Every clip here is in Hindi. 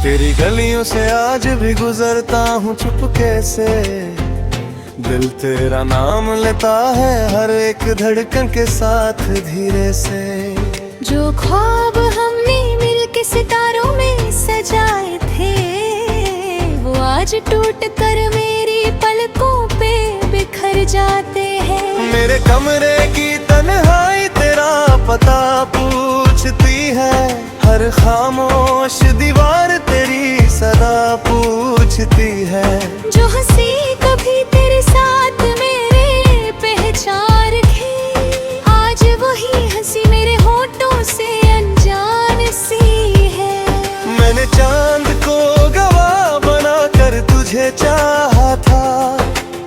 तेरी गलियों से आज भी गुजरता हूँ चुपके से, दिल तेरा नाम लेता है हर एक धड़कन के साथ धीरे से। जो ख्वाब हमने मिलके सितारों में सजाए थे, वो आज टूट कर मेरी पलकों पे बिखर जाते हैं। मेरे कमरे की तन्हाई तेरा पता पूछती है, हर खामोश दीवार तेरी सदा पूछती है। जो हंसी कभी तेरे साथ मेरे पहचान रखे, आज वही हंसी मेरे होठों से अनजान सी है। मैंने चांद को गवाह बनाकर तुझे चाहा था,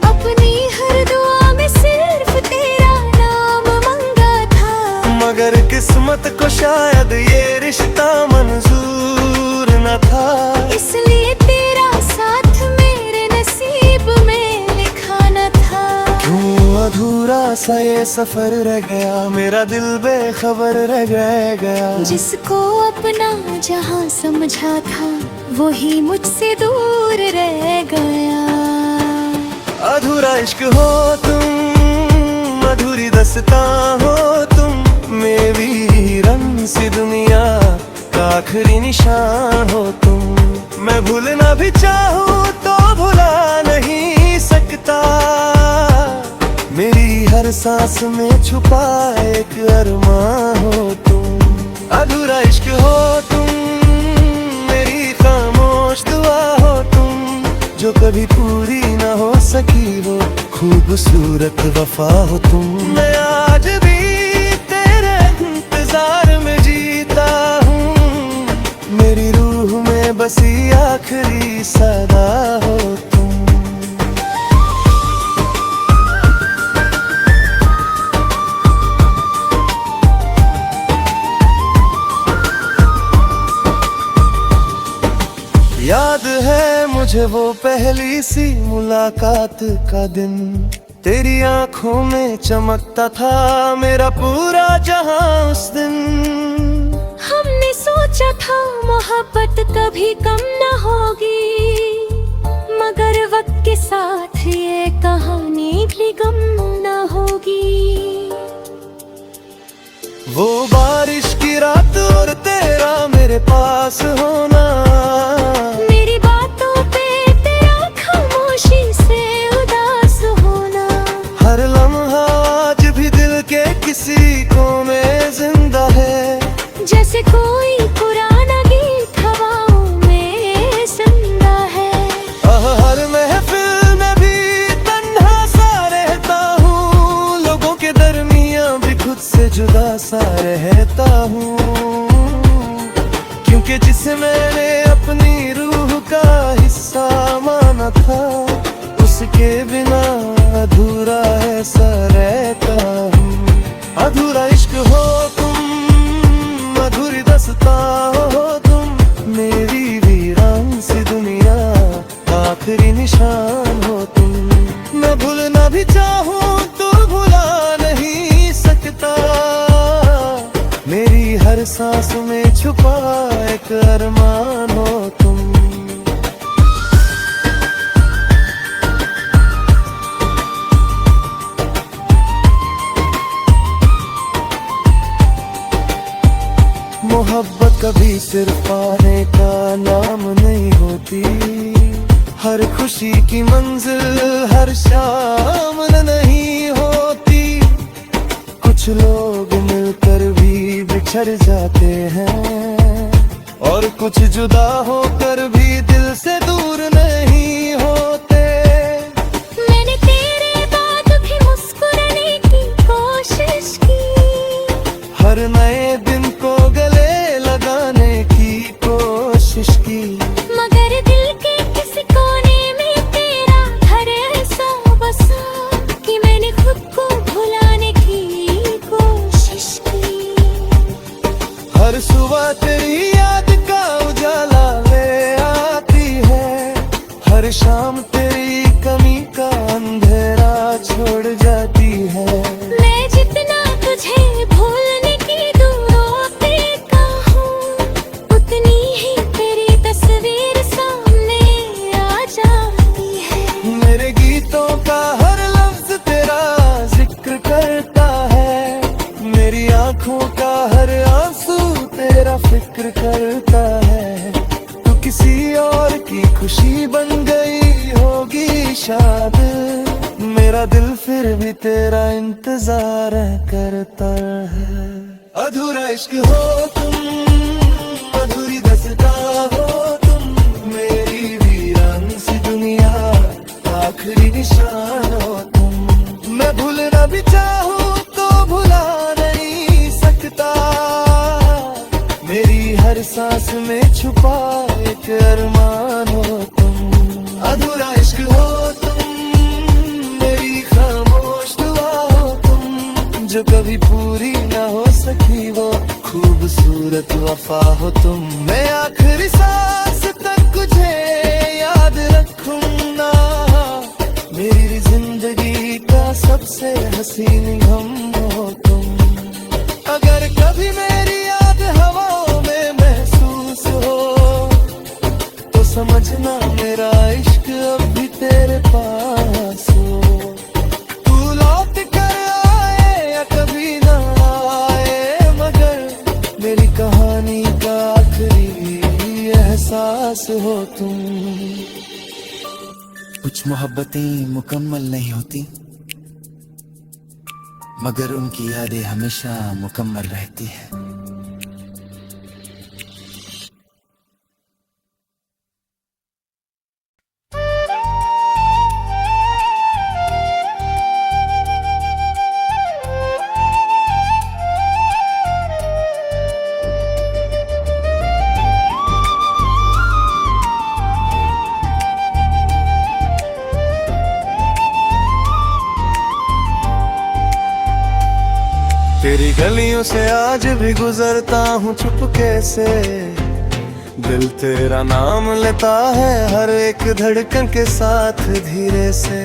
अपनी हर दुआ में सिर्फ तेरा नाम मांगा था। मगर किस्मत को शायद ये रिश्ता मंजूर न था, इसलिए तेरा साथ मेरे नसीब में लिखा न था। क्यों अधूरा सा ये सफर रह गया, मेरा दिल बेखबर रह गया। जिसको अपना जहां समझा था, वही मुझसे दूर रह गया। अधूरा इश्क हो तुम, अधूरी दस्ता हो तुम, मेरी रंग सी दुनिया का आखिरी निशान हो तुम। मैं भूलना भी चाहूँ तो भुला नहीं सकता, मेरी हर सांस में छुपा एक अरमां हो तुम। अधूरा इश्क हो तुम, मेरी खामोश दुआ हो तुम, जो कभी पूरी ना हो सकी वो खूबसूरत वफा हो तुम। मैं आज भी तेरे इंतजार में जीता हूँ, मेरी रूह में बसी आखिरी सदा हो तुम। याद है मुझे वो पहली सी मुलाकात का दिन, तेरी आंखों में चमकता था मेरा पूरा जहां उस दिन। हमने सोचा था मोहब्बत कभी कम न होगी, मगर वक्त के साथ ये कहानी भी गम न होगी। वो बारिश की रात और तेरा मेरे पास होना, मेरी बातों पे तेरा खामोशी से उदास होना। हर लम्हा आज भी दिल के किसी कोने जिंदा है, जैसे कोई पुराना गीत हवाओं में जिंदा है। हर महफिल में भी तन्हा सा रहता हूँ, लोगों के दरमियाँ भी खुद से जुदा सा रहता हूँ। क्योंकि जिसे मैंने अपनी रूह का हिस्सा माना था, उसके बिना अधूरा ऐसा रहता हूँ। अधूरा इश्क हो तुम, अधूरी दस्ता हो तुम, मेरी वीरान सी दुनिया का आखिरी निशान हो तुम। मैं भूलना भी चाहूँ तो भुला नहीं सकता, मेरी हर सांस में छुपा एक अरमान हो तुम। मोहब्बत कभी सिर्फ पाने का नाम नहीं होती, हर खुशी की मंजिल हर शाम नहीं होती। कुछ लोग मिलकर भी बिछड़ जाते हैं, और कुछ जुदा होकर भी दिल से दूर नहीं होते। मैंने तेरे बाद भी मुस्कुराने की कोशिश की, हर नए दिन को गले लगाने की कोशिश की, मगर दिल के किसी कोने में तेरा घर ऐसा बसा कि मैंने खुद को भुलाने की कोशिश की। हर सुबह तेरी याद का उजाला ले आती है, हर शाम तेरी कमी का अंधेरा छोड़ जाती है। मैं जितना तुझे भूलने की दुआ देता हूँ, उतनी ही तेरी तस्वीर आंखों का हर आंसू तेरा फिक्र करता है। तू किसी और की खुशी बन गई होगी शायद, मेरा दिल फिर भी तेरा इंतजार करता है। अधूरा इश्क हो तुम, अधूरी दस्ता हो तुम, मेरी वीरान सी दुनिया आखिरी निशान हो तुम। मैं भूलना भी चाहूँ तो भुला नहीं सकता, मेरी हर सांस में छुपा एक अरमान हो तुम। अधूरा इश्क हो तुम, मेरी खामोश दुआ हो तुम, जो कभी पूरी ना हो सकी वो खूबसूरत वफा हो तुम। मैं आखिरी सांस तक तुझे याद रखूंगा, मेरी जिंदगी का सबसे हसीन गम हो तुम। अगर कभी मेरी याद हवाओं में महसूस हो तो समझना मेरा इश्क अब भी तेरे पास हो। तू लौट कर आए या कभी ना आए, मगर मेरी कहानी का आखिरी एहसास हो तुम। कुछ मोहब्बतें मुकम्मल नहीं होती, मगर उनकी यादें हमेशा मुकम्मल रहती है। तेरी गलियों से आज भी गुजरता हूँ चुपके से, दिल तेरा नाम लेता है हर एक धड़कन के साथ धीरे से।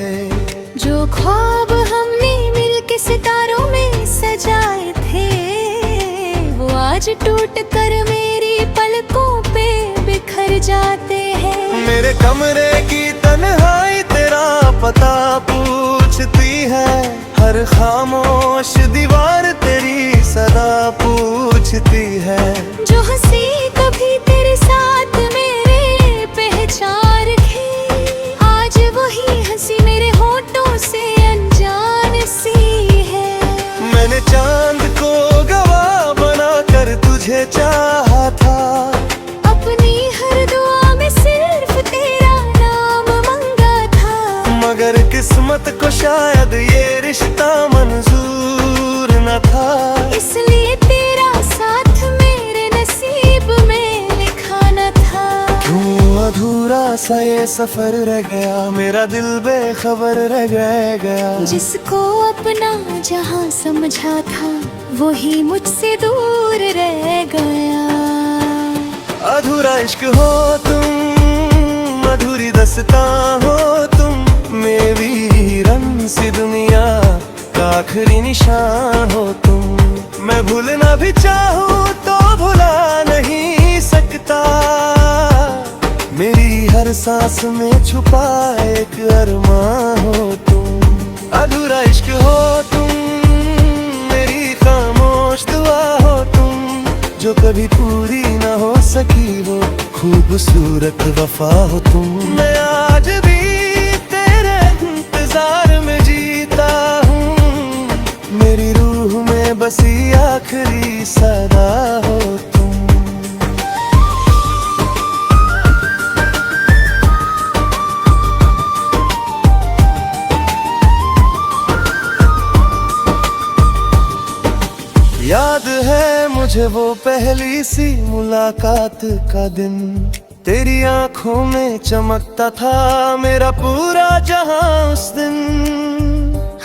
जो ख्वाब हमने मिलके सितारों में सजाए थे, वो आज टूट कर मेरी पलकों पे बिखर जाते हैं। मेरे कमरे की तन्हाई तेरा पता पूछती है, हर खामोश दीवार तेरी सदा पूछती है। जो हंसी कभी तेरे साथ मेरे पहचान रखे, आज वही हंसी मेरे होठों से अनजान सी है। मैंने चांद को गवाह बनाकर तुझे चाहा था, अपनी हर दुआ में सिर्फ तेरा नाम मांगा था, मगर किस्मत को शायद ये रिश्ता मंजूर न था। इसलिए तेरा साथ मेरे नसीब में लिखा न था। क्यों अधूरा सा ये सफर रह गया, मेरा दिल बेखबर रह गया। जिसको अपना जहां समझा था, वही मुझसे दूर रह गया। अधूरा इश्क हो तुम, अधूरी दस्ता हो तुम, मेरी रंग सी दुनिया का आखिरी निशान हो तुम। मैं भूलना भी चाहूँ तो भुला नहीं सकता, मेरी हर सांस में छुपा एक अरमान हो तुम। अधूरा इश्क हो तुम, मेरी खामोश दुआ हो तुम, जो कभी पूरी ना हो सकी वो खूबसूरत वफा हो तुम। मैं आज भी तेरे इंतजार में जीता हूँ, मेरी रूह में बसी आखिरी सदा हो तुम। याद है मुझे वो पहली सी मुलाकात का दिन, तेरी आंखों में चमकता था मेरा पूरा जहां उस दिन।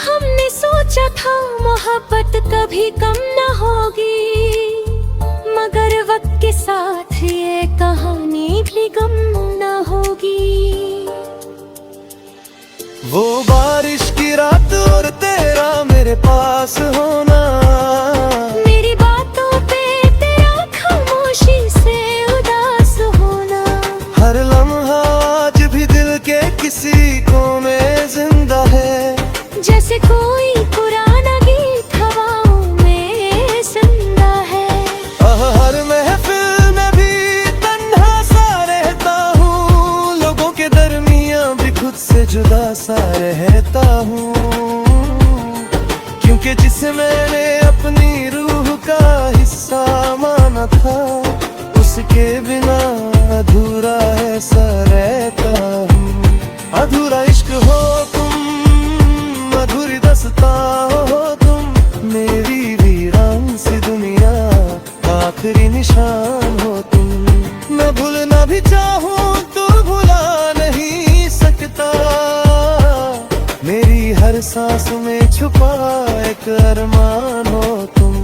हमने सोचा था मोहब्बत कभी कम न होगी, मगर वक्त के साथ ये कहानी भी गम न होगी। वो बारिश की रात और तेरा मेरे पास होना, मेरी बातों पे तेरा खामोशी से उदास होना, हर लम्हा आज भी दिल के किसी कोने जिंदा है। जैसे कोई पुराना गीत हवाओं में सुन मैंने अपनी रूह का हिस्सा माना था, उसके बिना अधूरा ऐसा रहता हूँ। अधूरा इश्क हो तुम, अधूरी दस्ता हो तुम, मेरी वीरान सी दुनिया आखिरी निशान हो तुम। मैं भूलना भी चाहूँ तो भुला नहीं सकता, मेरी हर सांस में छुपा एक अरमान हो तुम।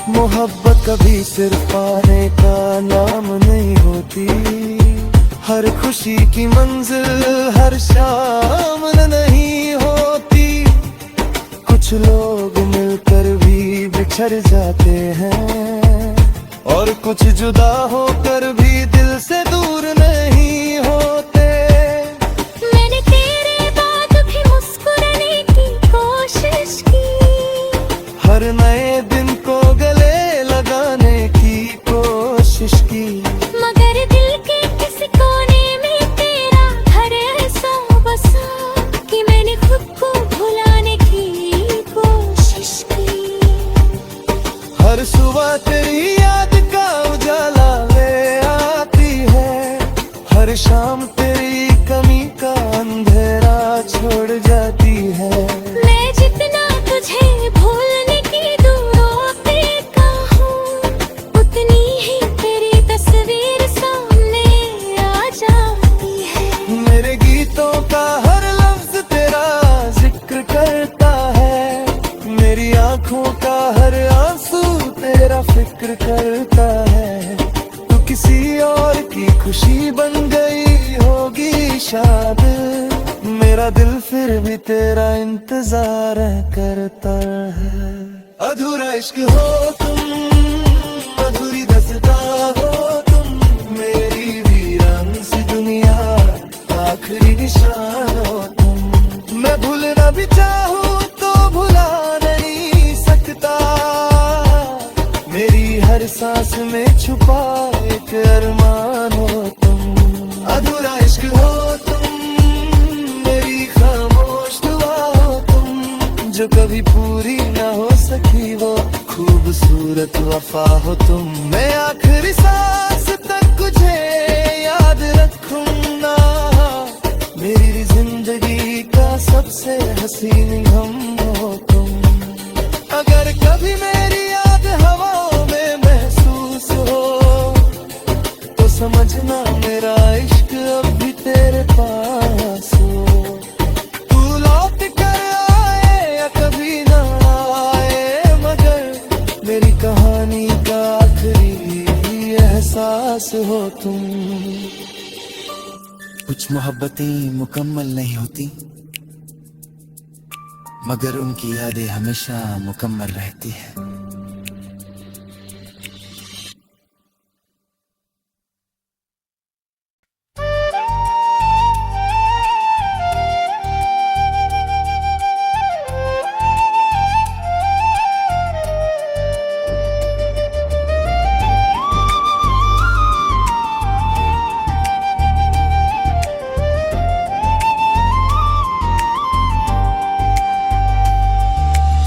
मोहब्बत कभी सिर्फ पाने का नाम नहीं होती, हर खुशी की मंजिल हर शाम नहीं होती। कुछ लोग मिलकर भी बिछड़ जाते हैं, और कुछ जुदा होकर भी दिल से दूर नहीं होते। मैंने तेरे बाद भी मुस्कुराने की कोशिश की, हर नए दिन को गले लगाने की कोशिश की, मगर दिल के किसी कोने में तेरा घर ऐसा बसा कि मैंने खुद को भुलाने की कोशिश की। हर सुबह तेरी याद का उजाला ले आती है, हर शाम तेरी कमी का अंधेरा छोड़ जाती है। मैं जितना तुझे भूलने की दुआ देता हूँ, उतनी ही तेरी तस्वीर सामने आ जाती है। मेरे गीतों का हर लफ्ज तेरा जिक्र करता है, मेरी आंखों का हर आंसू तेरा फिक्र करता है। तू किसी और की खुशी बन गई होगी शायद, मेरा दिल फिर भी तेरा इंतजार करता है। अधूरा इश्क हो तुम, अधूरी दस्ता हो तुम, मेरी वीरान सी दुनिया आखिरी निशान हो तुम। मैं भूलना भी चाहूँ तो भुला नहीं सकता, मेरी हर सांस में छुपा एक अरमान हो तुम। अधूरा इश्क हो तुम, मेरी खामोश दुआ हो तुम, जो कभी पूरी ना हो सकी वो खूबसूरत वफा हो तुम। मैं आखिरी सांस तक तुझे याद रखूंगा, मेरी जिंदगी का सबसे हसीन गम हो तुम। अगर कभी मेरी याद हवाओं में महसूस हो, तो समझना मेरा इश्क अब भी तेरे पास हो। तू लौट कर आए या कभी ना आए, मगर मेरी कहानी का आखिरी एहसास हो तुम। कुछ मोहब्बतें मुकम्मल नहीं होती, मगर उनकी यादें हमेशा मुकम्मल रहती है।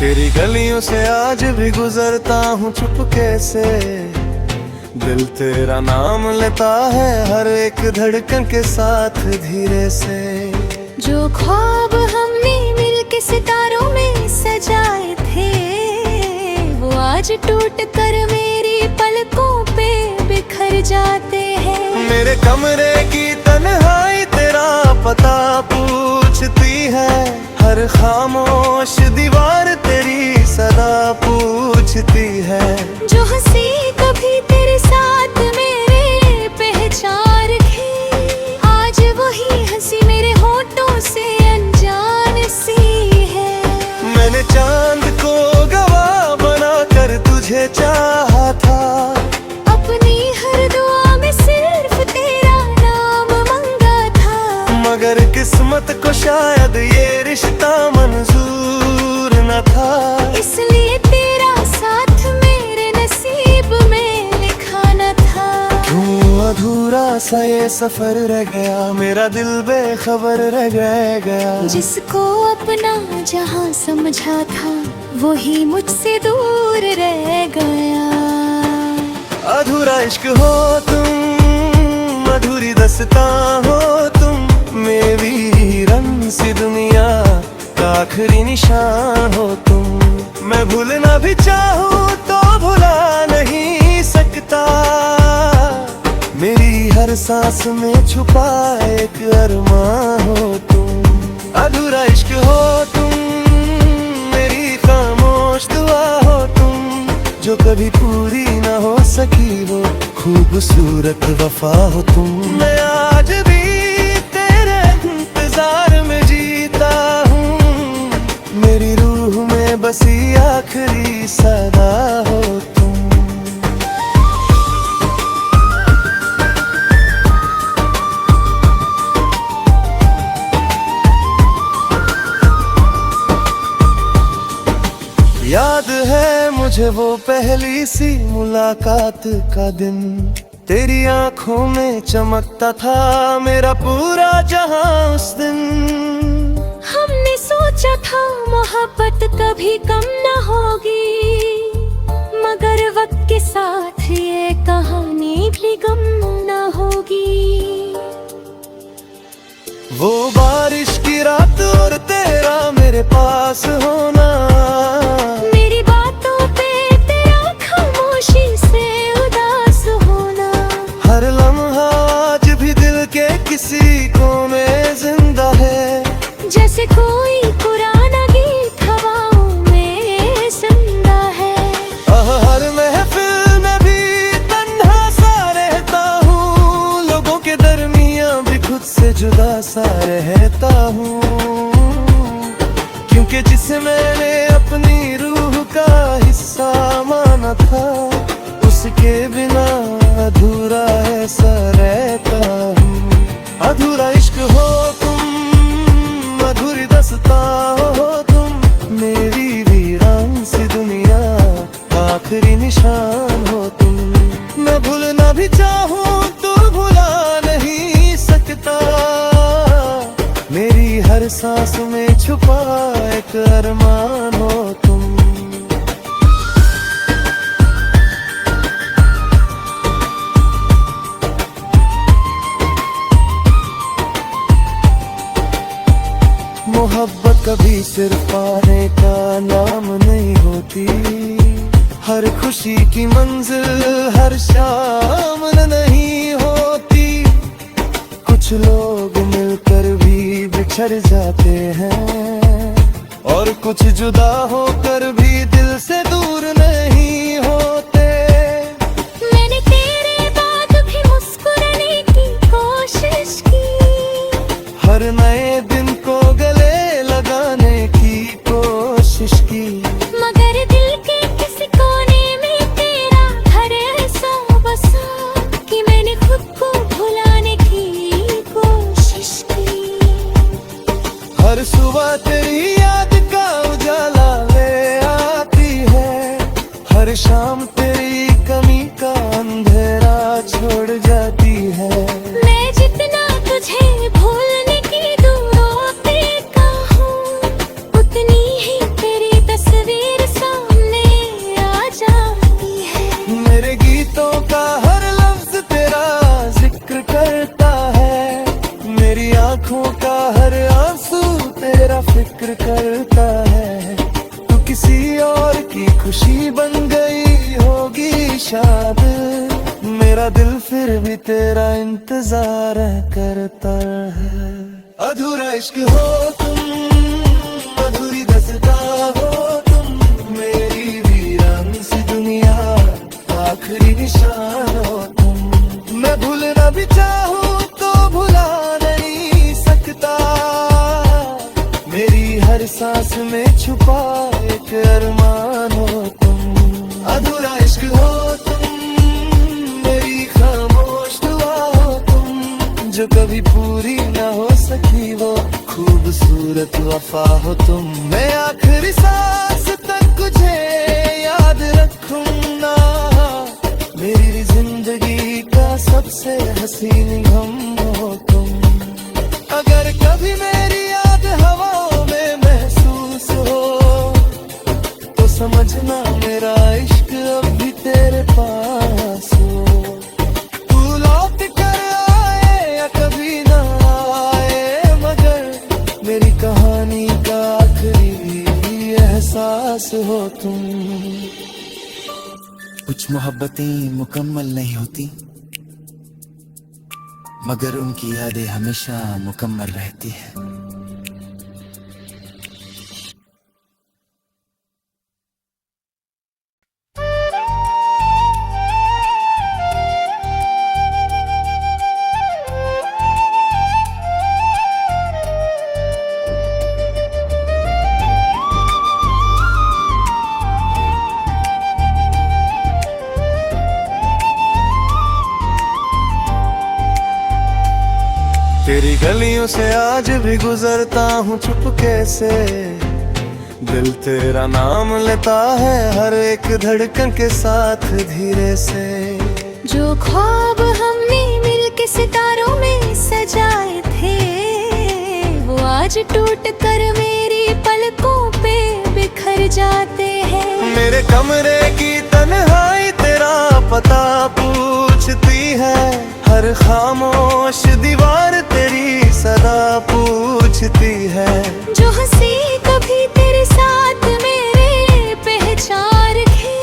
तेरी गलियों से आज भी गुजरता हूँ चुपके से, दिल तेरा नाम लेता है हर एक धड़कन के साथ धीरे से। जो ख्वाब हमने मिलके सितारों में सजाए थे, वो आज टूट कर मेरी पलकों पे बिखर जाते हैं। मेरे कमरे की तन्हाई तेरा पता पूछती है, हर खामोश दीवार तेरी सदा पूछती है। जो हंसी कभी तेरे साथ मेरे पहचान रखी, आज वही हंसी मेरे होठों से अनजान सी है। मैंने चांद को गवाह बनाकर तुझे चाहा था, अपनी हर दुआ में सिर्फ तेरा नाम मांगा था, मगर किस्मत को शायद ये रिश्ता मंजूर न था। इसलिए तेरा साथ मेरे नसीब में लिखा न था। अधूरा सा ये सफर रह गया, मेरा दिल बेखबर रह गया। जिसको अपना जहां समझा था वही मुझसे दूर रह गया। अधूरा इश्क हो तुम, अधूरी दस्ता हो तुम, मेरी रंग सी दुनिया का आखिरी निशान हो तुम। मैं भूलना भी चाहूँ तो भुला नहीं सकता, मेरी हर सांस में छुपा एक अरमां हो तुम। अधूरा इश्क हो तुम, मेरी खामोश दुआ हो तुम, जो कभी पूरी ना हो सकी वो खूबसूरत वफा हो तुम। मैं आज भी तेरे इंतजार में जीता हूँ, मेरी रूह में बसी आखिरी सदा हो तुम। याद है मुझे वो पहली सी मुलाकात का दिन, तेरी आंखों में चमकता था मेरा पूरा जहां उस दिन। हमने सोचा था मोहब्बत कभी कम न होगी, मगर वक्त के साथ ये कहानी भी गम न होगी। वो बारिश की रात और तेरा मेरे पास होना, मेरी बातों पे तेरा खामोशी से उदास होना। हर लम्हा आज भी दिल के किसी कोने जिंदा है, जैसे कोई पुराना गीत हवाओं में जिंदा है। हर महफिल में भी तन्हा सा रहता हूँ, लोगों के दरमियाँ भी खुद से जुदा सा रहता हूँ, क्योंकि जिसे मैंने अपनी रूह का हिस्सा माना था, उसके बिना अधूरा ऐसा रहता हूँ। अधूरा इश्क हो तुम, अधूरी दस्ता हो तुम, मेरी वीरान सी दुनिया आखिरी निशान हो तुम। मैं भूलना भी चाहूँ तो भुला नहीं सकता, मेरी हर सांस में छुपा एक अरमान हो तुम। मोहब्बत कभी सिर्फ पाने का नाम नहीं होती, हर खुशी की मंजिल हर शाम नहीं होती। कुछ लोग मिलकर भी बिछड़ जाते हैं, और कुछ जुदा होकर भी दिल से दूर नहीं होते। मैंने तेरे बाद भी मुस्कुराने की कोशिश की, हर नए दिन को गले लगाने की कोशिश की, मगर दिल के किसी कोने में तेरा घर ऐसा बसा कि मैंने खुद को भुलाने की कोशिश की। हर सुबह तेरी याद का उजाला ले आती है, हर शाम तेरी कमी का अंधेरा छोड़ जाती है। मैं जितना तुझे भूलने की दूरों पे हूँ, उतनी ही तेरी तस्वीर सामने आ जाती है। मेरे गीतों का हर लफ्ज तेरा जिक्र करता है, मेरी आंखों का हर आंसू तेरा फिक्र करता है। तू किसी और की खुशी बन गई होगी शायद, मेरा दिल फिर भी तेरा इंतजार करता है। अधूरा इश्क हो तुम, अधूरी दस्ता हो तुम, मेरी वीरान सी दुनिया आखिरी निशान हो तुम। मैं भूलना भी चाहूँ तो भुला नहीं सकता, मेरी हर सांस में छुपा एक अरमान हो तुम। अधूरा इश्क हो तुम, मेरी खामोश दुआ हो तुम, जो कभी पूरी ना हो सकी वो खूबसूरत वफा हो तुम। मैं आखिरी सांस तक तुझे याद रखूंगा, मेरी जिंदगी का सबसे हसीन गम हो तुम। अगर कभी मेरी याद हवाओं में महसूस हो तो समझना मेरा इश्क अब भी तेरे पास हो। तू लौट कर आए या कभी ना आए, मगर मेरी कहानी का आखिरी एहसास हो तुम। कुछ मोहब्बतें मुकम्मल नहीं होती, मगर उनकी यादें हमेशा मुकम्मल रहती है। तेरी गलियों से आज भी गुजरता हूँ चुपके से, दिल तेरा नाम लेता है हर एक धड़कन के साथ धीरे से। जो ख्वाब हमने मिलके सितारों में सजाए थे, वो आज टूट कर मेरी पलकों पे बिखर जाते हैं। मेरे कमरे की तन्हाई तेरा पता पूछती है, हर खामोश दीवार तेरी सदा पूछती है। जो हंसी कभी तेरे साथ मेरे पहचान रखी,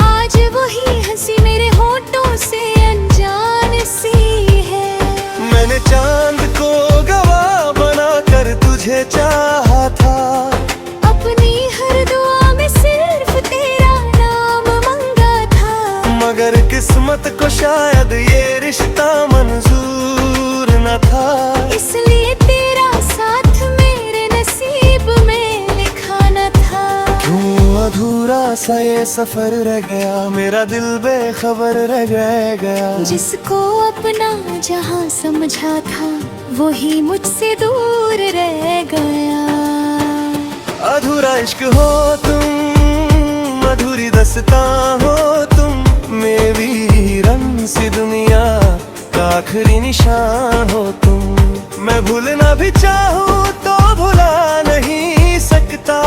आज वही हंसी मेरे होठों से अनजान सी है। मैंने चांद को गवाह बनाकर तुझे चाहा था, अपनी हर दुआ में सिर्फ तेरा नाम मांगा था। मगर किस्मत को शायद ये रिश्ता मंजूर न था, इसलिए तेरा साथ मेरे नसीब में लिखा न था। क्यों अधूरा सा ये सफर रह गया, मेरा दिल बेखबर रह गया। जिसको अपना जहां समझा था, वही मुझसे दूर रह गया। अधूरा इश्क हो तुम, अधूरी दास्तां हो तुम, मेरी रंग सी दुनिया का आखिरी निशान हो तुम। मैं भूलना भी चाहूँ तो भुला नहीं सकता,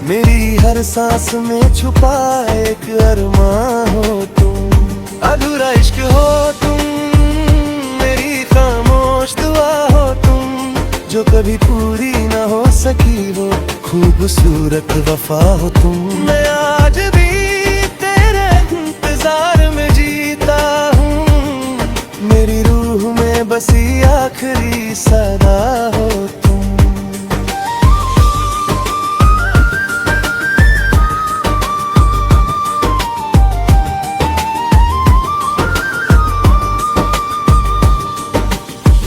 मेरी हर सांस में छुपा एक अरमान हो तुम। अधूरा इश्क हो तुम, मेरी खामोश दुआ हो तुम, जो कभी पूरी ना हो सकी हो खूबसूरत वफा हो तुम। मैं आज भी तेरे इंतजार में जीता हूँ, मेरी रूह में बसी आखिरी सदा हो तुम।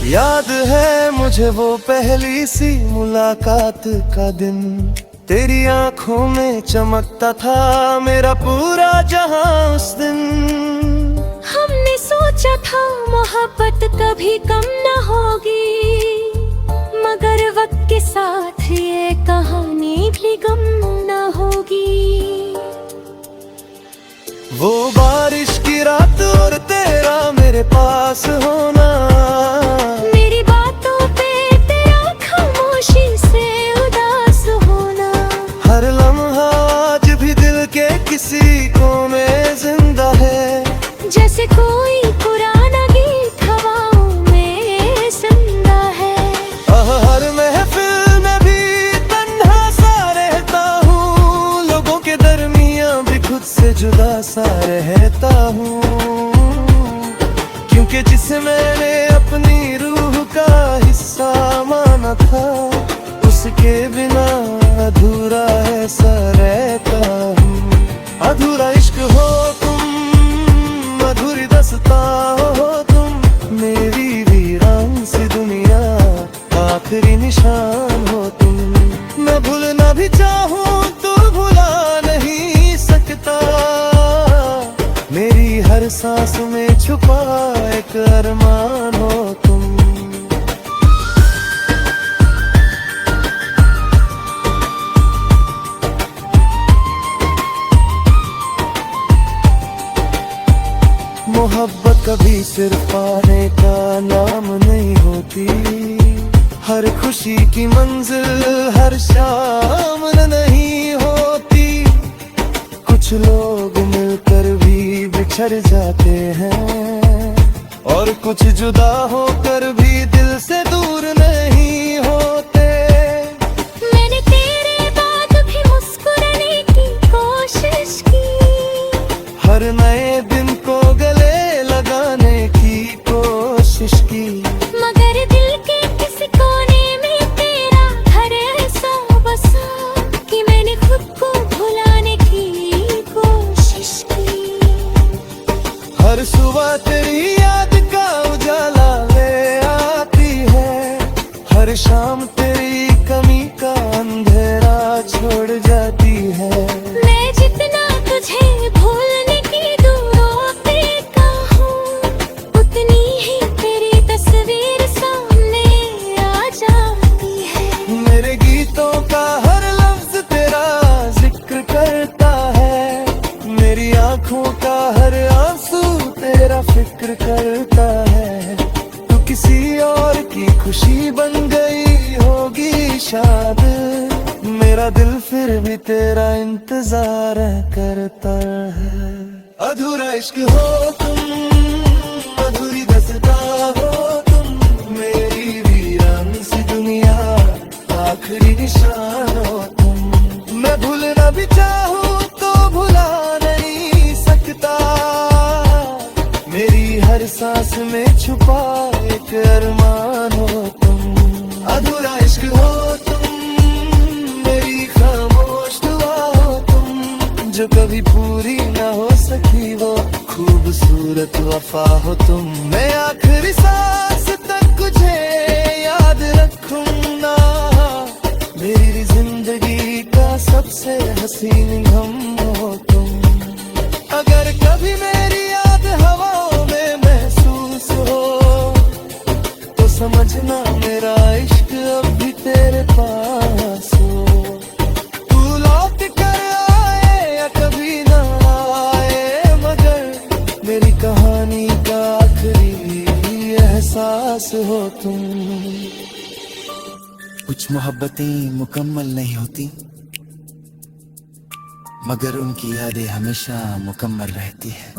याद है मुझे वो पहली सी मुलाकात का दिन, तेरी आंखों में चमकता था मेरा पूरा जहां उस दिन। हमने सोचा था मोहब्बत कभी कम न होगी, मगर वक्त के साथ ये कहानी भी गम न होगी। वो बारिश की रात और तेरा मेरे पास होना, मेरी बातों पे तेरा खामोशी से उदास होना। हर लम्हा आज भी दिल के किसी कोने जिंदा है, जैसे कोई पुराना गीत हवाओं में जिंदा है। हर महफिल में भी तन्हा सा रहता हूँ, लोगों के दरमियाँ भी खुद से जुदा सा रहता हूँ। क्योंकि जिसे मैंने अपनी रूह का हिस्सा माना था, उसके बिना अधूरा ऐसा रहता हूँ। अधूरा इश्क हो तुम, अधूरी दास्तां हो तुम, मेरी वीरान सी दुनिया आखिरी निशान हो तुम। मैं भूलना भी चाहूँ तो भुला नहीं सकता, मेरी हर सांस में छुपा एक अरमान हो तुम। मोहब्बत कभी सिर्फ पाने का नाम नहीं होती, हर खुशी की मंजिल हर शाम नहीं होती। कुछ लोग मिलकर भी बिछड़ जाते हैं, और कुछ जुदा होकर भी दिल से दूर नहीं होते। मैंने तेरे बाद भी मुस्कुराने की कोशिश की, हर नए दिन को गले लगाने की कोशिश की, मगर दिल के किसी कोने में तेरा घर ऐसा बसा कि मैंने खुद को भुलाने की कोशिश की। हर सुबह तेरी याद का उजाला ले आती है, हर शाम तेरी कमी का अंधेरा छोड़ जाती है। मैं जितना तुझे भूलने की दुआ देता हूँ, उतनी ही तेरी तस्वीर सामने आ जाती है। मेरे गीतों का हर लफ्ज तेरा जिक्र करता है, मेरी आंखों का हर आंसू तेरा फिक्र करता है। तू किसी और की खुशी बन गई होगी शायद, मेरा दिल फिर भी तेरा इंतजार करता है। अधूरा इश्क हो तुम, अधूरी दस्ता हो तुम, मेरी वीरान सी दुनिया आखिरी निशान हो तुम। मैं भूलना भी चाहूँ तो भुला नहीं सकता, मेरी हर सांस में छुपा एक अरमान हो तुम। अधूरा इश्क हो तुम, मेरी खामोश दुआ हो तुम, जो कभी पूरी ना हो सकी वो खूबसूरत वफा हो तुम। मैं आखिरी सांस तक तुझे याद रखूंगा, मेरी जिंदगी का सबसे हसीन गम हो तुम। अगर कभी मेरी याद हवाओं में महसूस हो, तो समझना मेरा इश्क अब भी तेरे पास हो। तू लौट कर आए या कभी ना आए, मगर मेरी कहानी का आखिरी एहसास हो तुम। कुछ मोहब्बतें मुकम्मल नहीं होती, मगर उनकी यादें हमेशा मुकम्मल रहती है।